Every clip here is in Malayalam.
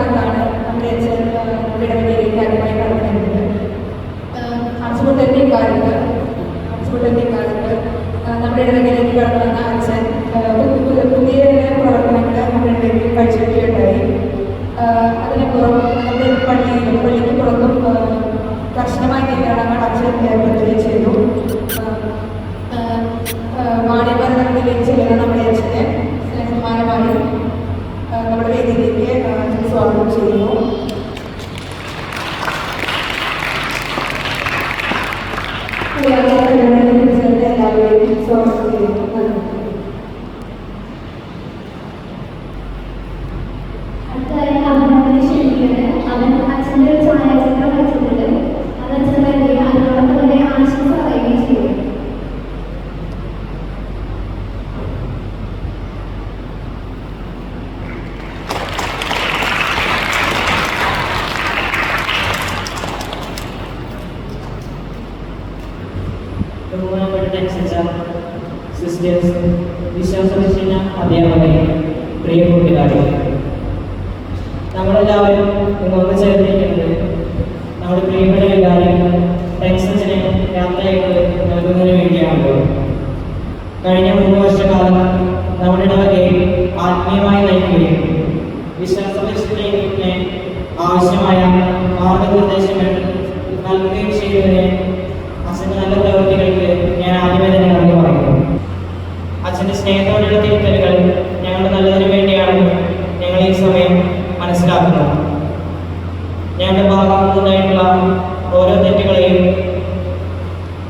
കാലത്താണ് നമ്മുടെ അച്ഛൻ നമ്മുടെ ഇടവകയിലേക്ക് ആദ്യമായി കടന്നു വരുന്നത്. അച്ചുകുട്ടൻ്റെ കാലത്ത് നമ്മുടെ ഇടവകയിലേക്ക് കടന്നു വന്ന അച്ഛൻ പുതിയ പ്രവർത്തനങ്ങൾ നമ്മുടെ ഇടവകയിൽ കാഴ്ചവെക്കുകയുണ്ടായി. അതിനപ്പുറം നമ്മുടെ പള്ളിക്ക് പുറത്തും കർശനമായ നിയന്ത്രണങ്ങൾ അച്ഛൻ ഏർപ്പെടുത്തുകയും ചെയ്തു. മാണിമരങ്ങളിലേക്ക് ചെല്ലുന്ന നമ്മുടെ അച്ഛനെ സ്നേഹമാനമായി നമ്മുടെ വേദിയിലേക്ക് സ്വാഗതം ചെയ്യുന്നു. എല്ലാവരെയും സ്വാഗതം ചെയ്യുന്നു. അവൻ അച്ഛൻ്റെ ഒരു ഛായാചിത്രം വരച്ചിട്ടുണ്ട്. അത് അച്ഛൻ വരികയും അതിനോടൊപ്പം തന്നെ ആശംസ പറയുകയും ചെയ്യും. സിസ്റ്റേഴ്സ്, വിശ്വാസപരിശീലന അധ്യാപകരെ, പ്രിയ കൂട്ടുകാരെ, നമ്മളെല്ലാവരും ഇന്ന് ഒന്ന് ചേർന്നിരിക്കുന്നത് നമ്മുടെ പ്രിയപ്പെട്ട വികാരം ടെക്സസിനെ യാത്രയായിട്ട് നൽകുന്നതിന് വേണ്ടിയാണല്ലോ. കഴിഞ്ഞ 3 വർഷക്കാലം നമ്മുടെ ഇടവകയെ ആത്മീയമായി നയിക്കുകയും വിശ്വാസപരിശീലനത്തിന് ആവശ്യമായ മാർഗനിർദ്ദേശങ്ങൾ നൽകുകയും ചെയ്തതിന് അച്ഛൻ്റെ നല്ല പ്രവൃത്തികൾക്ക് ഞാൻ ആദ്യമേ തന്നെ നന്ദി പറയുന്നു. അച്ഛൻ്റെ സ്നേഹത്തോടെയുള്ള തിരുത്തലുകൾ ഞങ്ങളുടെ നല്ലതിനു വേണ്ടിയാണെന്ന് ഞങ്ങൾ ഈ സമയം മനസ്സിലാക്കുന്നു. ഞങ്ങളുടെ ഭാഗത്തുനിന്നുണ്ടായിട്ടുള്ള ഓരോ തെറ്റുകളെയും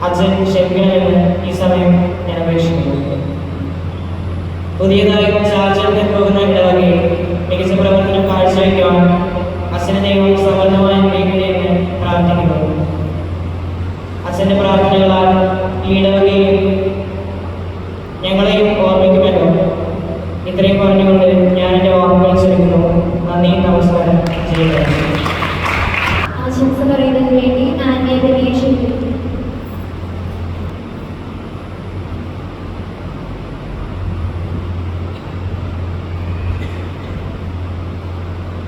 അച്ഛൻ ക്ഷമിക്കണമെന്ന് ഈ സമയം ഞാൻ അപേക്ഷിക്കുന്നു. പുതിയതായി ചാർജ് പോകുന്ന ഇടവകയിൽ മികച്ച പ്രവർത്തനം കാഴ്ചവെക്കുവാൻ അച്ഛൻ്റെ ദൈവം സമർത്ഥമായി അനുഗ്രഹിക്കണമെന്ന് പ്രാർത്ഥിക്കുന്നു. അച്ഛൻ്റെ പ്രാർത്ഥനകളാൽ ഈ ഇടവകയും ഞങ്ങളെയും ഓർമ്മിക്കുമല്ലോ. ഇത്രയും പറഞ്ഞുകൊണ്ട് ഞാൻ എൻ്റെ വാക്കുകൾ ശ്രമിക്കുന്നു. നന്ദി, നമസ്കാരം. ആശംസ പറയുന്നതിന് വേണ്ടി ആന്റിയെ ക്ഷണിക്കുന്നു.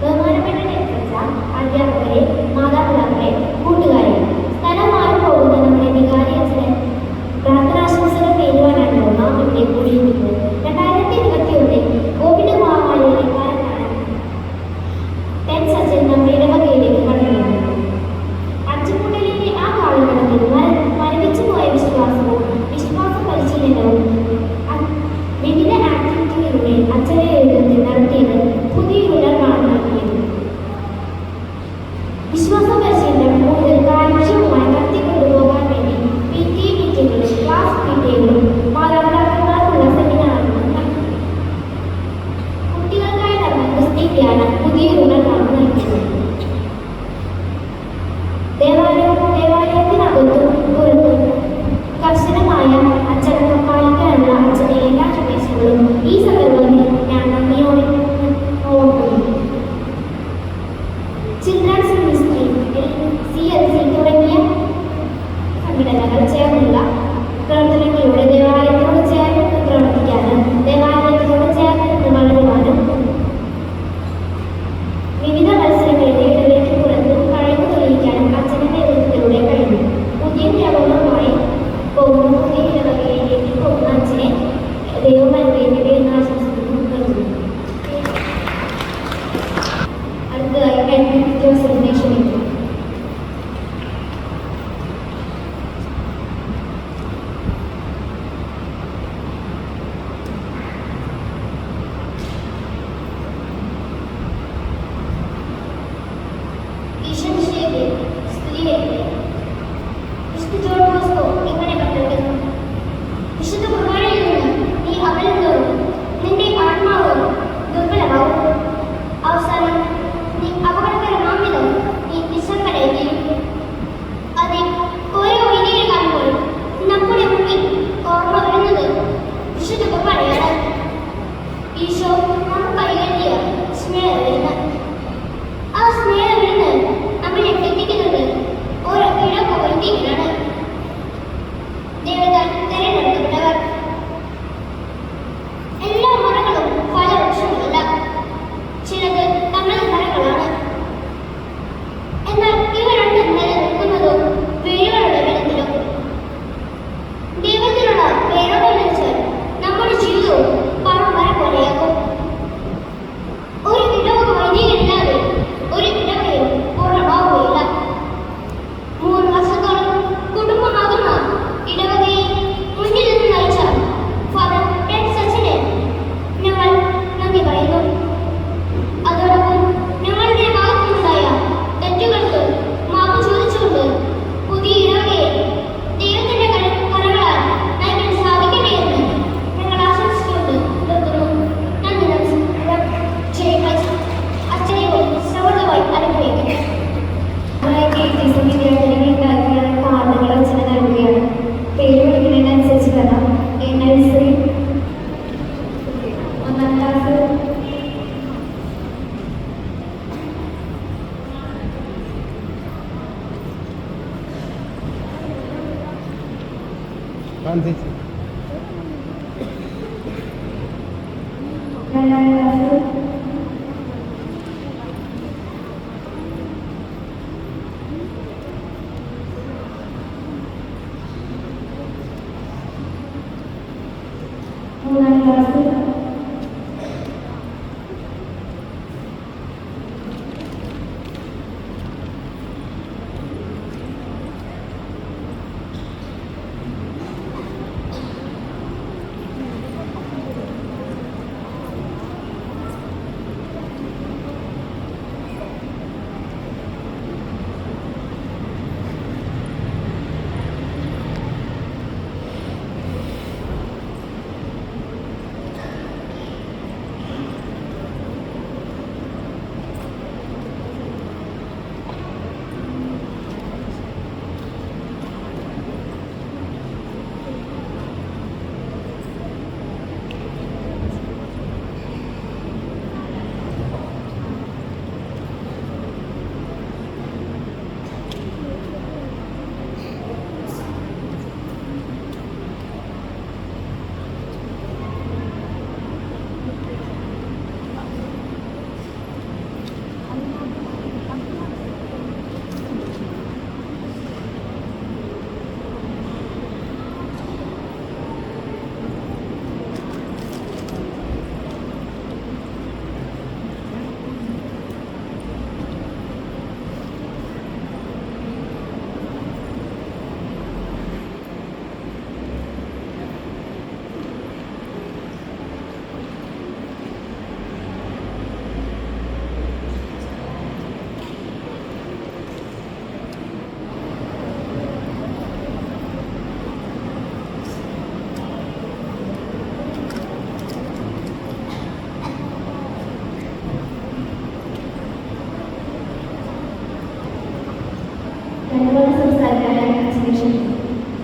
ബഹുമാനപ്പെട്ട അധ്യാപകരെ, മാതാപിതാക്കളെ, കൂട്ടുകാരെ, സ്ഥലം മാറി പോകുന്ന നമ്മുടെ വികാരി അച്ഛനെ പ്രാർത്ഥനാശംസകൾ നേരുവാനാണല്ലോ നാം ഇവിടെ കൂടിയിരിക്കുന്നത്. 2021 കോവിഡ് മഹാമാരിയുടെ കാലത്താണ് ടെൻസ് അച്ഛൻ നമ്മുടെ ഇടവകയിലേക്ക് കടന്നു വന്നത്. അച്ചുകൂട്ടലിന്റെ ആ കാലഘട്ടത്തിൽ മരവിച്ചു പോയ വിശ്വാസവും വിശ്വാസ പരിശീലനവും വിവിധ ആക്ടിവിറ്റികളിലൂടെ അച്ഛനെ എഴുതി നടത്തിയത് പുതിയൊരു ഉണർവാണ് നൽകിയത്. വിശ്വാസ പരിശീലനം കൂടുതൽ കാര്യക്ഷമമായി നടത്തിക്കൊണ്ടുപോകാൻ വേണ്ടി PTA മീറ്റിംഗുകളും ക്ലാസ് മീറ്റിംഗുകളും മാതാപിതാക്കന്മാർക്കുള്ള സെമിനാറുകളും നടത്തി. കുട്ടികൾക്കായി നടന്ന ക്രിസ്ത്യൻ പുതിയൊരു ഉണർവാണ് നൽകിയത്. ദേവാലയത്തിനകത്തും പുറത്തും കർശനമായ അച്ചടക്കം പാലിക്കാനുള്ള അച്ഛന്റെ എല്ലാ നിർദ്ദേശങ്ങളും ഈ സന്ദർഭത്തിൽ ഞാൻ നന്ദിയോടെ ഓർക്കുന്നു. ചിൽഡ്രൻസ് മിനിസ്ട്രി, CLC തുടങ്ങിയ സംഘടനകൾ ചേർന്നുള്ള പ്രവർത്തനങ്ങളിലൂടെ ദേവാലയത്തോട് ചേർന്ന് പ്രവർത്തിക്കാനും ദേവാലയത്തോട് ചേർന്ന് വളരുവാനും വിവിധ മത്സരങ്ങളിലെ ഇടവേളയ്ക്ക് പുറത്തും കഴിവ് തെളിയിക്കാനും അച്ഛൻ്റെ നേതൃത്വത്തിലൂടെ കഴിഞ്ഞു. പുതിയ പ്രയോഗവുമായി പോകുന്ന പുതിയ ഇടവകയിലേക്ക് പോകുന്ന അച്ഛനെ ദൈവം അനുഗ്രഹിക്കട്ടെ എന്ന് ആശംസിക്കുന്നു. അടുത്തതായി ജോസഫിനെ ക്ഷണിക്കുന്നു. വിശുദ്ധ കുർബാനയിൽ നിന്ന് നീ അകലും തോറും നിന്റെ ആത്മാവ് ദുർബലമാവും. അവസാനം നീ അപകടകരമാം വിധം നീ നിസ്സംഗതയും. അതെ, ഓരോ വൈദികരെ കാണുമ്പോഴും നമ്മുടെ മുന്നിൽ ഓർമ്മ വരുന്നത് വിശുദ്ധ കുർബാനയാണ്. ഈശോ നമുക്ക് കൈകെട്ടിയ സ്നേഹവിരുന്ന്. ആ സ്നേഹവിരുന്ന് നമ്മളെ എത്തിക്കുന്നത് ഓരോ ഇടവ വൈദികനാണ്. ദൈവത്താൽ തിരഞ്ഞെടുക്കപ്പെട്ടവർ. എല്ലാ മരങ്ങളും ഫലവൃക്ഷങ്ങളല്ല, ചിലത് തണൽ മരങ്ങളാണ്. മൂന്നാം ക്ലാസ്. രണ്ടാം ക്ലാസ്. മൂന്നാം ക്ലാസ്.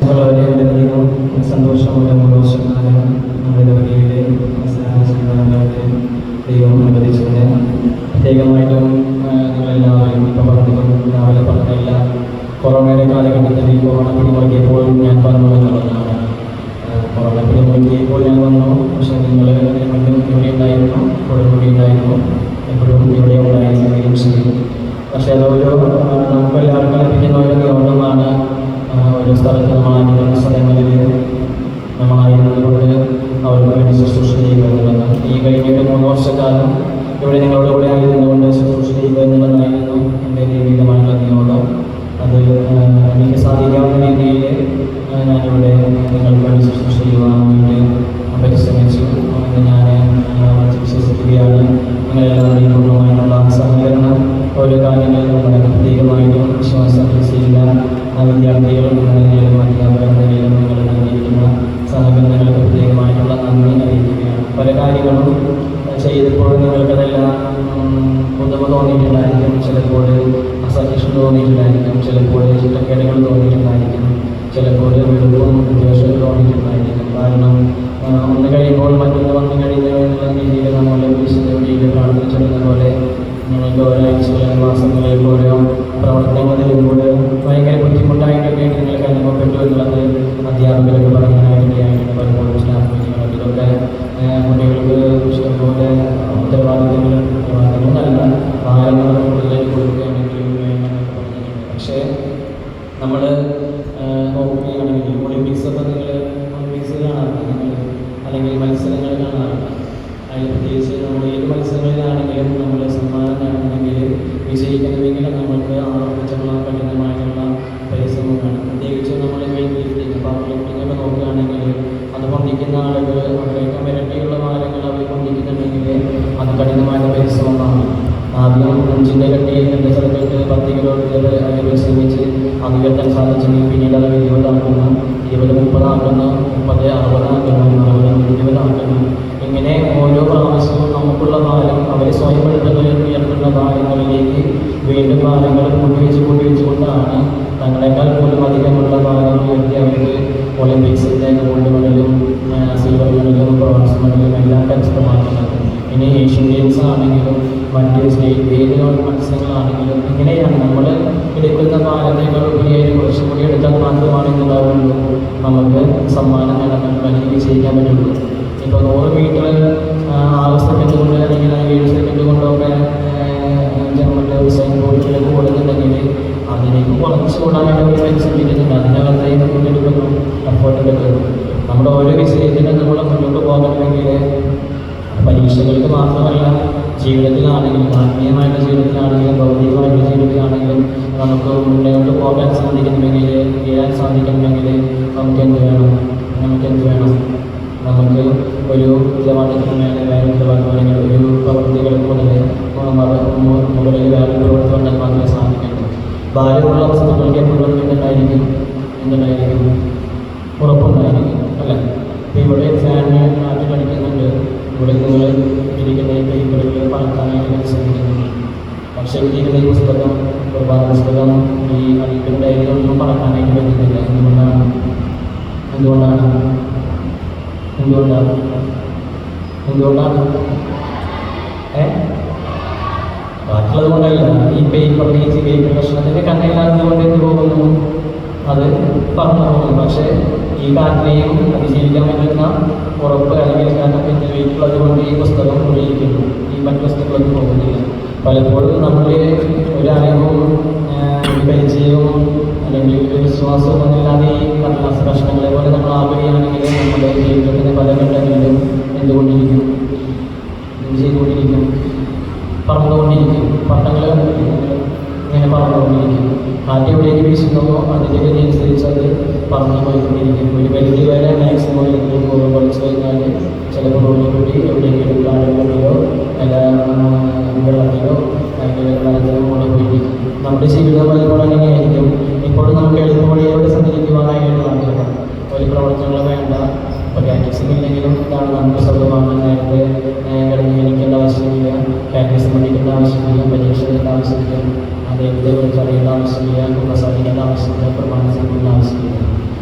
വളരെയധികം സന്തോഷമുള്ള മോശക്കാലം നമ്മുടെ വഴിയിലെ ദൈവം അനുവദിച്ചതിന് പ്രത്യേകമായിട്ടും നിങ്ങളെല്ലാവരും ഇപ്പം പറഞ്ഞിട്ടും രാവിലെ പറഞ്ഞില്ല കൊറോണയുടെ കാലഘട്ടത്തിൽ ഈ കൊറോണ പിടിമുറുക്കിയപ്പോൾ ഞാൻ പറഞ്ഞു എന്നുള്ളതാണ്. കൊറോണ പിടിമുറുക്കിയപ്പോൾ ഞാൻ വന്നു, പക്ഷേ നിങ്ങൾ മുന്നും ഇവിടെ ഉണ്ടായിരുന്നു, ഇപ്പോഴും ഇവിടെ ഉണ്ടായിരുന്നു, എപ്പോഴും ഇവിടെ ഉണ്ടായിരുന്നെങ്കിലും ശരി. പക്ഷേ അതൊരു നമുക്കെല്ലാവർക്കും ലഭിക്കുന്ന ഒരു നിയോഗമാണ്. ഒരു സ്ഥലത്ത് നമ്മളായിരിക്കുന്ന സ്ഥലങ്ങളിൽ നമ്മളായിരുന്നതുകൊണ്ട് അവർക്ക് വേണ്ടി ശുശ്രൂഷ ചെയ്യുക എന്നുള്ളത്. ഈ കഴിഞ്ഞിട്ട് 3 വർഷക്കാലം ഇവിടെ നിങ്ങളുടെ കൂടെ ആയിരുന്നുകൊണ്ട് ശുശ്രൂഷ ചെയ്യുക എന്നുള്ളതായിരുന്നു എൻ്റെ ദൈവികമായിട്ടുള്ള നിയോഗം. അത് എനിക്ക് സാധിക്കാവുന്ന രീതിയിൽ ഞാനിവിടെ നിങ്ങൾക്ക് വേണ്ടി ശുശ്രൂഷ ചെയ്യുവാൻ വേണ്ടി പരിശ്രമിച്ചു എന്ന് ഞാൻ വിശ്വസിക്കുകയാണ്. നിങ്ങളെല്ലാവരുടെയും പൂർണ്ണമായിട്ടുള്ള സഹകരണം ഓരോ കാര്യങ്ങളിലും വളരെ പ്രത്യേകമായിട്ടും വിശ്വാസം ചെയ്യുന്ന വിദ്യാർത്ഥികളും അധ്യാപകരും നിങ്ങൾ നൽകിയിരിക്കുന്ന സഹകരണങ്ങൾക്ക് പ്രത്യേകമായിട്ടുള്ള നന്ദി അറിയിക്കുകയാണ്. പല കാര്യങ്ങളും ചെയ്തപ്പോൾ നിങ്ങൾക്കതെല്ലാം പുതുമ തോന്നിയിട്ടുണ്ടായിരിക്കും, ചിലപ്പോൾ അസഹിഷ്ണുത തോന്നിയിട്ടുണ്ടായിരിക്കും, ചിലപ്പോൾ ചിട്ടക്കേടുകൾ തോന്നിയിട്ടുണ്ടായിരിക്കും, ചിലപ്പോൾ വെളുപ്പും ദ്വേഷവും തോന്നിയിട്ടുണ്ടായിരിക്കും. കാരണം ഒന്ന് കഴിയുമ്പോൾ മറ്റൊന്ന് വന്നു കഴിഞ്ഞു എന്നുള്ള രീതിയിൽ നമ്മൾ വിശുദ്ധ പ്രാർത്ഥിച്ചിരുന്ന പോലെ നിങ്ങൾക്ക് ഒരാഴ്ചകൾ മാസങ്ങളിൽ ഓരോ പ്രവർത്തനങ്ങളിലൂടെ ഭയങ്കര ബുദ്ധിമുട്ടായിട്ടൊക്കെ നിങ്ങൾക്ക് അനുഭവപ്പെട്ടു എന്നുള്ളത് അധ്യാപകരൊക്കെ പറയാനായിട്ടായിരുന്നു. പലപ്പോഴും സ്റ്റാഫ് മീറ്റിങ്ങുകൾ ഇതൊക്കെ കുട്ടികൾക്ക് ഇഷ്ടംപോലെ ഉത്തരവാദിത്തങ്ങളല്ല ഭാരങ്ങൾ കൂടുതലേക്ക് കൊടുക്കുകയാണെങ്കിലും വേണമെന്നൊക്കെ പറഞ്ഞിട്ടുണ്ട്. പക്ഷേ നമ്മൾ നോക്കുകയാണെങ്കിൽ ഒളിമ്പിക്സൊക്കെ നിങ്ങൾ ഒളിമ്പിക്സ് കാണാറുണ്ട്, നിങ്ങൾ അല്ലെങ്കിൽ മത്സരങ്ങൾ കാണാറുണ്ട്. അതിൽ പ്രത്യേകിച്ച് നമ്മൾ ഏത് മത്സരങ്ങളിലാണെങ്കിലും നമ്മൾ സമ്മാനം നേടണമെങ്കിൽ വിജയിക്കണമെങ്കിൽ നമ്മൾക്ക് ആവർത്തിച്ചുള്ള കഠിനമായിട്ടുള്ള പരിശ്രമം വേണം. പ്രത്യേകിച്ച് നമ്മൾ വെയിറ്റ് ലിഫ്റ്റിംഗ്, പവർ ലിഫ്റ്റിംഗ് ഒക്കെ നോക്കുകയാണെങ്കിൽ അത് പൊന്തിക്കുന്ന ആളുകൾ അവരേക്കാൾ ഇരട്ടിയുള്ള ഭാരങ്ങൾ അവർ പൊന്തിക്കുന്നുണ്ടെങ്കിൽ അത് കഠിനമായ പരിശ്രമമാണ്. ആദ്യം 5ൻ്റെ കട്ടി എൻ്റെ സ്ഥലത്ത് 10 കിലോ അതിൽ പരിശ്രമിച്ച് അത് ഉയർത്താൻ സാധിച്ചെങ്കിൽ പിന്നീട് അത് 20 ആക്കുന്നു, 20 30 ആക്കുന്നു, 30 60 ആക്കുന്നു, 60 20 ആക്കുന്നു. ഇങ്ങനെ ഓരോ പ്രാവശ്യവും നമുക്കുള്ള ഭാരം അവരെ സ്വയപ്പെടുത്തുന്നതിൽ ഉയർത്തുന്ന ഭാരങ്ങളിലേക്ക് വീണ്ടും ഭാരങ്ങൾ കൂട്ടിവെച്ചുകൊണ്ടാണ് തങ്ങളെക്കാൾ പോലും അധികമുള്ള ഭാരം ഉയർത്തി അവർക്ക് ഒളിമ്പിക്സിൻ്റെ ഗോൾഡ് മെഡലും സിൽവർ മെഡലും ബ്രോൺസ് മെഡലും എല്ലാം കരസ്ഥമാക്കുന്നത്. ഇനി ഏഷ്യൻ ഗെയിംസ് ആണെങ്കിലും മറ്റ് സ്റ്റേറ്റ് ഏത് മത്സരങ്ങളാണെങ്കിലും ഇങ്ങനെയാണ് നമ്മൾ എടുക്കുന്ന ഭാരതങ്ങൾ ഉപരിയായി കുറച്ചും കൂടി എടുത്താൽ മാത്രമാണ് എന്താവുള്ളൂ നമുക്ക് സമ്മാനം നേടാൻ അല്ലെങ്കിൽ വിജയിക്കാൻ പറ്റുള്ളൂ. ഇപ്പോൾ 100 മീറ്റർ 6 സെക്കൻഡ് കൊണ്ട് അല്ലെങ്കിൽ 7 സെക്കൻഡ് കൊണ്ടൊക്കെ നമ്മുടെ ഉസൈൻ ബോൾട്ടിലേക്ക് ഓടുന്നുണ്ടെങ്കിൽ അതിലേക്ക് കുറച്ച് കൂടാനായിട്ട് ഒരു പരിശ്രമിക്കുന്നുണ്ട്. അതിനകത്തായി മുന്നെടുക്കുന്നു, എഫേർട്ട് എടുക്കുന്നു. നമ്മുടെ ഓരോ വിഷയത്തിനും നമ്മൾ മുന്നോട്ട് പോകണമെങ്കിൽ പരീക്ഷകൾക്ക് മാത്രമല്ല, ജീവിതത്തിലാണെങ്കിലും ആത്മീയമായിട്ടുള്ള ജീവിതത്തിലാണെങ്കിലും ഭൗതികമായിട്ടുള്ള ജീവിതത്തിലാണെങ്കിലും നമുക്ക് മുന്നോട്ട് പോകാൻ സാധിക്കണമെങ്കിൽ, ചെയ്യാൻ സാധിക്കണമെങ്കിൽ നമുക്ക് എന്ത് വേണം? നമുക്ക് ഒരു ഉത്തരവാദിത്തത്തിന് മേലെ വേറെ ഉത്തരവാദിത്തം അല്ലെങ്കിൽ ഒരു പ്രവൃത്തികൾ മുകളിൽ വേറെ പ്രവൃത്തി കൊണ്ടാൽ മാത്രമേ സാധിക്കുള്ളൂ. ഭാരമുള്ള വസ്തുക്കൾക്ക് എപ്പോഴും എന്തുണ്ടായിരിക്കും? ഉറപ്പുണ്ടായിരിക്കും അല്ലേ? ഇപ്പോൾ ഇവിടെ ഫാന് നാട്ടിൽ കളിക്കുന്നുണ്ട്, ഇവിടെ നിങ്ങൾ ഇരിക്കുന്ന ഈ പേപ്പറുകൾ പറക്കാനായിട്ട് പരിശ്രമിക്കുന്നുണ്ട്. പക്ഷേ ഇരിക്കുന്ന ഈ പുസ്തകം, ഒരുപാട് പുസ്തകം ഈ അടിക്കുന്ന ഡയറികളൊന്നും പറക്കാനായിട്ട് പറ്റുന്നില്ല. എന്തുകൊണ്ടാണ് ബാക്കിയുള്ളത് കൊണ്ടല്ല. ഈ പേപ്പർ പ്രശ്നത്തിൻ്റെ കണ്ണില്ലാത്തത് കൊണ്ട് എന്ത് പോകുന്നു? അത് പറഞ്ഞു പോകുന്നു. പക്ഷേ ഈ കാറ്റിനെയും അതിജീവിക്കാൻ പറ്റുന്ന ഉറപ്പ് അല്ലെങ്കിൽ കാരണം വീട്ടിലുള്ളത് കൊണ്ട് ഈ പുസ്തകം ഉപയോഗിക്കുന്നു. ഈ മറ്റു പുസ്തകങ്ങളൊന്നും പോകുന്നില്ല. പലപ്പോഴും നമ്മൾ ഒരു അറിവും പരിചയവും അല്ലെങ്കിൽ ഒരു വിശ്വാസവും ഒന്നുമില്ലാതെ ഈ കടലാസ് പ്രശ്നങ്ങളെ പോലെ നമ്മൾ ആവുകയാണെങ്കിൽ നമ്മുടെ ജീവിതത്തിൻ്റെ പല ഘട്ടങ്ങളിലും ചെയ്തുകൊണ്ടിരിക്കും, പറന്നുകൊണ്ടിരിക്കും. പട്ടങ്ങൾ ഇങ്ങനെ പറന്നുകൊണ്ടിരിക്കും. കാറ്റ് എവിടേക്ക് വീശുന്നുവോ അതിൻ്റെ ഗതിയനുസരിച്ച് അത് പറന്നു പോയിക്കൊണ്ടിരിക്കും. ഒരു പരിധി വരെ മാക്സിമം എങ്കിലും കുറച്ച് കഴിഞ്ഞാൽ ചിലപ്പോൾ കൂടി എവിടെയെങ്കിലും കാടുകളിലോ അല്ല വെള്ളത്തിലോ അല്ലെങ്കിൽ മരത്തിലോ കൊണ്ട് പോയിരിക്കും. നമ്മുടെ ജീവിതം പലപ്പോഴും അങ്ങനെയായിരിക്കും. ഇപ്പോഴും നമുക്ക് എളുപ്പവഴിയോട് സഞ്ചരിക്കുവാനായിട്ട് ആഗ്രഹം. ഒരു പ്രവർത്തനങ്ങൾ വേണ്ട. ഇപ്പോൾ കാറ്റക്സിംഗ് ഇല്ലെങ്കിലും ഇതാണ് നമുക്ക് സ്വന്തമാണ്. നേരത്തെ കിടന്നിരിക്കേണ്ട ആവശ്യമില്ല, കാറ്റക്സിംഗ് പഠിക്കേണ്ട ആവശ്യമില്ല, പരീക്ഷ ചെയ്യേണ്ട ആവശ്യമില്ല, ദൈവത്തെ കുറിച്ച് അറിയേണ്ട ആവശ്യമില്ല, പ്രസാദിക്കേണ്ട ആവശ്യമില്ല, പ്രമാണിക്കേണ്ട ആവശ്യമില്ല.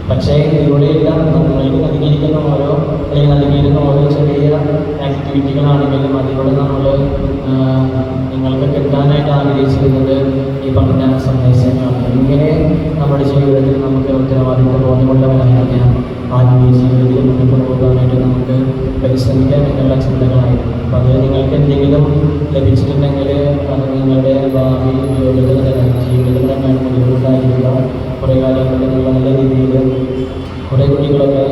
പക്ഷേ ഇവിടെയെല്ലാം നമ്മൾക്ക് നൽകിയിരിക്കുന്ന ഓരോ ചെറിയ ആക്ടിവിറ്റികളാണെങ്കിലും അതിലൂടെ നമ്മൾ നിങ്ങൾക്ക് കിട്ടാനായിട്ട് ആഗ്രഹിച്ചിരുന്നത് ഈ പറഞ്ഞ സന്ദേശങ്ങളാണ്. ഇങ്ങനെ നമ്മുടെ ജീവിതത്തിൽ നമുക്ക് ഉത്തരവാദിത്വം ബോധമുള്ളവരായിരിക്കാം. ആത്മീയ ജീവിതത്തിൽ മുന്നോട്ട് പോകാനായിട്ട് നമുക്ക് പരിശ്രമിക്കാൻ എന്നുള്ള ചിന്തകളായിരുന്നു. അപ്പോൾ അത് നിങ്ങൾക്ക് എന്തെങ്കിലും ലഭിച്ചിട്ടുണ്ടെങ്കിൽ അത് നിങ്ങളുടെ ഭാവി ജീവിതത്തിൽ തന്നെ മുന്നോട്ടായിരിക്കുക. കുറേ കാര്യങ്ങൾ നിങ്ങൾ നല്ല രീതിയിൽ കുറേ കുട്ടികളൊക്കെ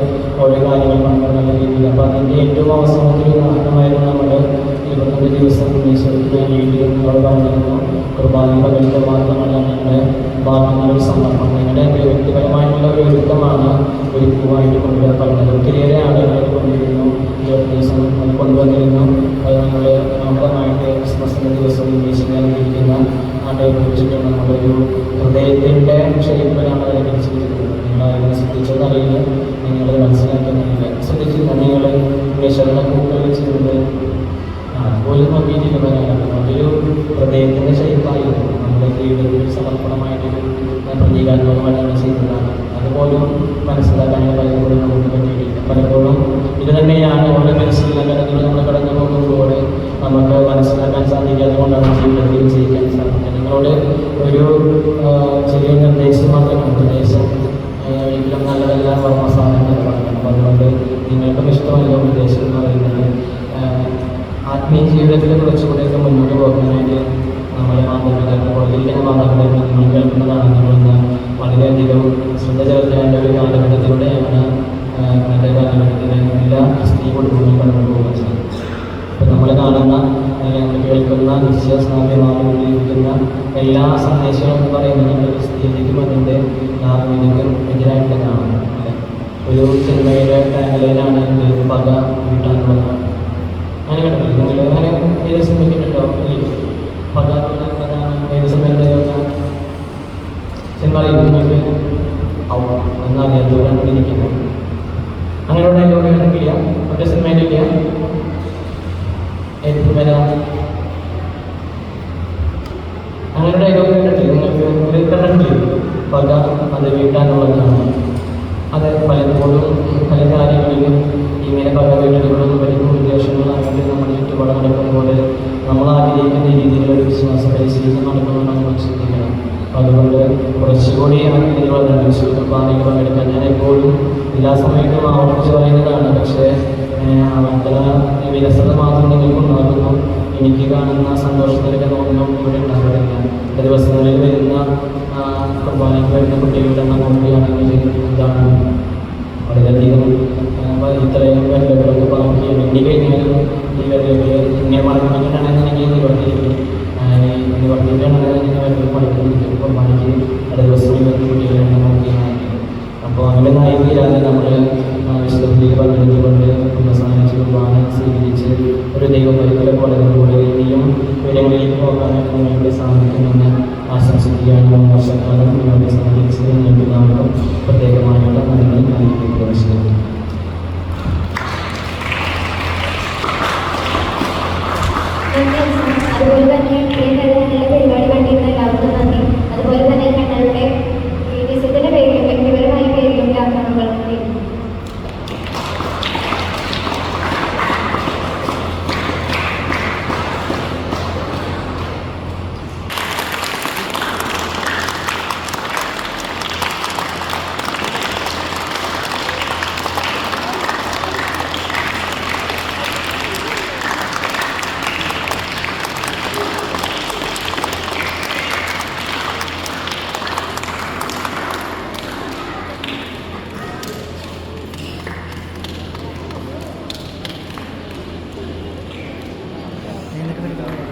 ഓരോ കാര്യങ്ങൾ പങ്കെടുക്കുന്ന നല്ല രീതിയിൽ. അപ്പോൾ അതിൻ്റെ ഏറ്റവും അവസാനത്തിൽ ഉദാഹരണമായിരുന്നു നമ്മൾ 25 ദിവസം ഈശ്വരത്തിന് വേണ്ടിയിട്ട് നമ്മൾ പറഞ്ഞിരുന്നു. കുർബാന പകലിൻ്റെ മാത്രമല്ല നിങ്ങളുടെ ബാക്കിയുള്ള സമർപ്പണം നിങ്ങളുടെ വ്യക്തിപരമായിട്ടുള്ള ഒരു ഒരുക്കമാണ് ഒരുക്കമായിട്ട് കൊണ്ടുവരാൻ പറഞ്ഞത്. ഒത്തിരിയേറെ ആളുകൾ കൊണ്ടിരുന്നു, 20 ദിവസം കൊണ്ടുവന്നിരുന്നു. അത് നമ്മൾ നമ്പമായിട്ട് ക്രിസ്മസിൻ്റെ ദിവസം വീശിക്കാനിരിക്കുന്ന ആ ടൈപ്പ് വെച്ചിട്ട് നമ്മളൊരു ഹൃദയത്തിൻ്റെ ഷേപ്പിലാണ് അതിനെ പിടിച്ചിരിക്കുന്നത്. നിങ്ങളതിനെ ശ്രദ്ധിച്ചതറിയില്ല, നിങ്ങളത് മനസ്സിലാക്കുന്നില്ല. ശ്രദ്ധിച്ചില്ല നിങ്ങൾ ഈശ്വരനെ കൂട്ടൽ വെച്ചിരുന്നത് പോലും നോക്കിയിരിക്കുന്നവരാണ്. അതൊരു ഹൃദയത്തിൻ്റെ ഷേപ്പായിരുന്നു. നമ്മുടെ ജീവിതത്തിൽ സമർപ്പണമായിട്ടൊരു പ്രതീകാത്മകമായിട്ടാണ് ചെയ്യുന്നതാണ്. അതുപോലും മനസ്സിലാക്കാനായിട്ട് പലപ്പോഴും നമുക്ക് പറ്റിയിട്ടില്ല. പലപ്പോഴും ഇത് തന്നെയാണ് ഓരോ പരിശീലനങ്ങൾ നമ്മൾ കടന്നു പോകുമ്പോൾ നമുക്ക് മനസ്സിലാക്കാൻ സാധിക്കാത്തത് കൊണ്ടാണ് ജീവിതത്തിൽ വിജയിക്കാൻ സാധിക്കുക. നിങ്ങളോട് ഒരു ചെറിയ നിർദ്ദേശം മാത്രമാണ്. ഉപദേശം ഒരിക്കലും നല്ലതല്ല, വർമ്മസാധനങ്ങൾ പറയണം. അപ്പോൾ അതുകൊണ്ട് നിങ്ങൾക്കും ഇഷ്ടമല്ല ഉപദേശം എന്ന് പറയുന്നത്. ആത്മീയ ജീവിതത്തിൽ കുറച്ചുകൂടെയൊക്കെ മുന്നോട്ട് പോകാനായിട്ട് നമ്മളെ മാതാപിതാക്കൾ വലിയ മാതാപിതാക്കൾ നിങ്ങൾ കേൾക്കുന്നതാണ്. നമ്മളിന്ന് വളരെയധികം ശ്രദ്ധ ചെലുത്തേണ്ട ഒരു കാലഘട്ടത്തിലൂടെയാണ് ഇന്നത്തെ കാലഘട്ടത്തിൽ എല്ലാ ക്രിസ്തീയ കുടുംബങ്ങളും കടന്നു പോകുന്നത്. ഇപ്പോൾ നമ്മൾ കാണുന്ന അല്ലെങ്കിൽ നമ്മൾ കേൾക്കുന്ന നിശ്ചയസാധ്യമായിരിക്കുന്ന എല്ലാ സന്ദേശങ്ങളും എന്ന് പറയുന്നത് നമ്മുടെ ക്രിസ്തീയതയ്ക്കും അതിൻ്റെ ധാർമ്മികതയ്ക്കും എതിരായിട്ടുള്ളതാണ്. ഒരു സിനിമയുടെ ടാഗ്ലൈനാണ് പക വീട്ടാനുള്ളതാണ്. അങ്ങനെ കണ്ടിട്ടില്ല നിങ്ങൾ? അങ്ങനെ ഏത് സിനിമയ്ക്കുണ്ടോ? പക ഏത് സിനിമയുടെ സിനിമ നിങ്ങൾക്ക് എന്നറിയാത്തവരാണ് ഇരിക്കുന്നത്. അങ്ങനെയുള്ള ഡയലോഗ് കണ്ടിട്ടില്ല? മറ്റേ സിനിമയിലില്ല? അങ്ങനെ ഡയലോഗ് കണ്ടിട്ടില്ല നിങ്ങൾക്ക്? ഒരു കണ്ടിട്ടില്ല? പക അത് വീട്ടാനുള്ളതാണ്. അത് പലപ്പോഴും പല കാര്യങ്ങളിലും ഇങ്ങനെ പല വീടുകളും പരിക്കും ഉദ്ദേശങ്ങളായിട്ട് നമ്മുടെ ചുറ്റുപാട് നടക്കുന്ന വിശ്വാസ പരിശീലനം നടക്കുമെന്ന് നമ്മൾ ചിന്തിക്കണം. അതുകൊണ്ട് കുറച്ചുകൂടി ഇതിൽ വന്നിട്ടുണ്ട് വിശുദ്ധ കുർബാനയിൽ പങ്കെടുക്കാൻ. ഞാൻ എപ്പോഴും എല്ലാ സമയത്തും ആവർത്തിച്ച് പറയുന്നതാണ്. പക്ഷേ അത്ര വിരസത മാത്രം നിങ്ങൾക്കുണ്ടാകുന്നു. എനിക്ക് കാണുന്ന സന്തോഷത്തിലൊക്കെ ഒന്നും ഇവിടെ ഉണ്ടാകാറില്ല. ദിവസങ്ങളിൽ വരുന്ന കുർബാനയ്ക്ക് വരുന്ന കുട്ടികളുടെ എണ്ണം നോക്കുകയാണെങ്കിൽ എന്താണ് വളരെയധികം ഇത്രയും വിരലുകളൊക്കെ ബാക്കി എണ്ണി കഴിഞ്ഞാലും ഈ വിരലുകൾ ഇങ്ങനെ മടങ്ങിയിട്ടാണെന്നുണ്ടെങ്കിൽ നിവർത്തിയിട്ടാണ് വിരലുകൾ പഠിക്കുന്നത്. കുർബാനയ്ക്ക് അടുത്ത ദിവസങ്ങളിൽ വരുന്ന കുട്ടികളുടെ എണ്ണം നോക്കുകയാണെങ്കിൽ അപ്പോൾ അങ്ങനെ നായികയില്ലാതെ നമ്മൾ വിശുദ്ധത്തിൽ പങ്കെടുത്തുകൊണ്ട് സഹായിച്ച് കുർബാന സ്വീകരിച്ച് ഒരു ദൈവപരിക്കലെ പഠനത്തിലൂടെ ഇനിയും ഉയരങ്ങളിലേക്ക് പോകാനായിട്ട് നിങ്ങൾക്ക് സാധിക്കുമെന്ന് ആശംസിക്കുകയാണ്. വർഷക്കാലം നിങ്ങളുടെ സഹായിച്ചത് നൽകുന്നവർക്കും പ്രത്യേകമായുള്ള നന്ദി നൽകി പ്രവേശിക്കുന്നു. അതുപോലെ തന്നെ ഈ നല്ല പരിപാടി കണ്ടിരുന്ന എല്ലാവർക്കും നന്ദി. അതുപോലെ തന്നെ ഞങ്ങളുടെ വിശുദ്ധന്റെ പേരിലും വ്യക്തിപരമായ പേരിലും യാത്രകൾ നേരുന്നു. എന്തൊക്കെ